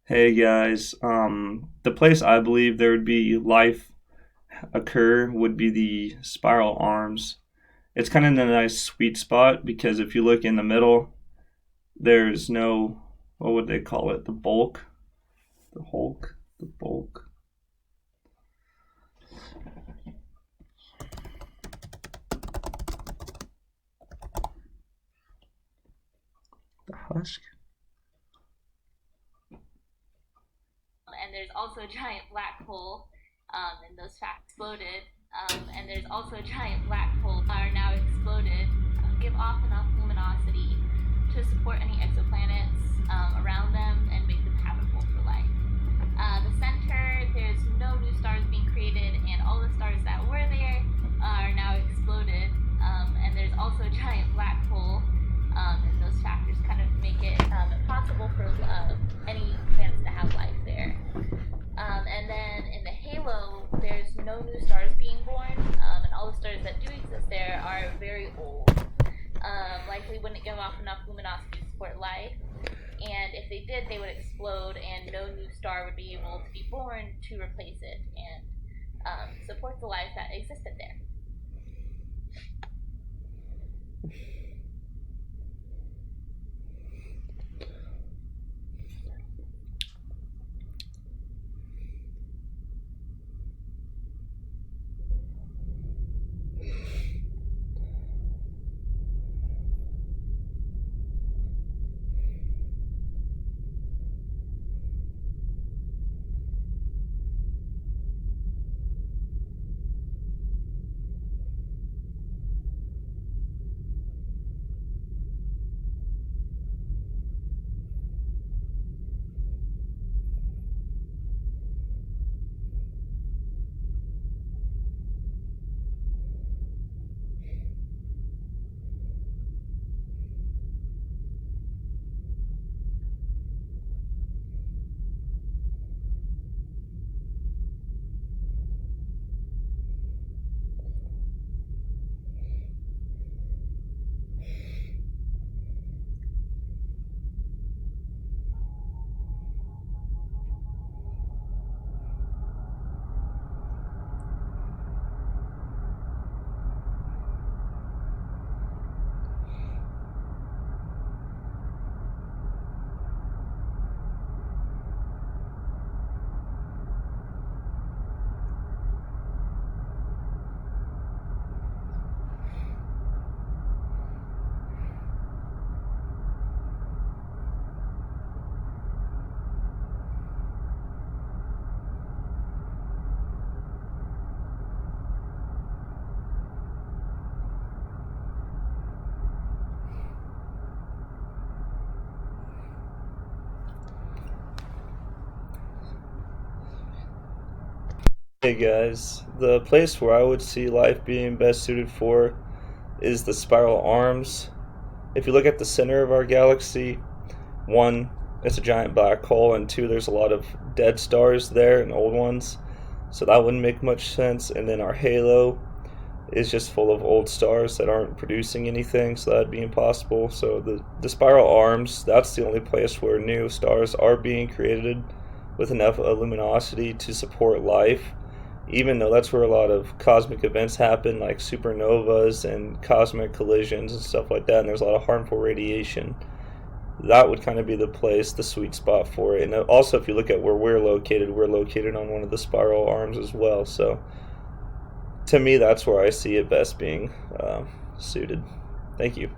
Hey guys, the place I believe there would be life occur would be the spiral arms. It's kind of in a nice sweet spot because if you look in the middle, there's no, what would they call it? The bulk, the hulk, the bulk, the husk. And there's also a giant black hole, and those facts exploded. And there's also a giant black hole are now exploded, give off enough luminosity to support any exoplanets around them and make them habitable for life. The center, there's no new stars being created, and all the stars that were there are now exploded. And there's also a giant black hole, and those factors kind of make it impossible for any planets to have life there. And then in the halo, there's no new stars being born, and all the stars that do exist there are very old. Likely wouldn't give off enough luminosity to support life, and if they did, they would explode, and no new star would be able to be born to replace it and support the life that existed there. Hey guys, the place where I would see life being best suited for is the spiral arms. If you look at the center of our galaxy, one, it's a giant black hole, and two, there's a lot of dead stars there and old ones, so that wouldn't make much sense. And then our halo is just full of old stars that aren't producing anything, so that'd be impossible. So the spiral arms, that's the only place where new stars are being created with enough luminosity to support life, even though that's where a lot of cosmic events happen, like supernovas and cosmic collisions and stuff like that, and there's a lot of harmful radiation. That would kind of be the place, the sweet spot for it. And also, if you look at where we're located on one of the spiral arms as well. So to me, that's where I see it best being suited. Thank you.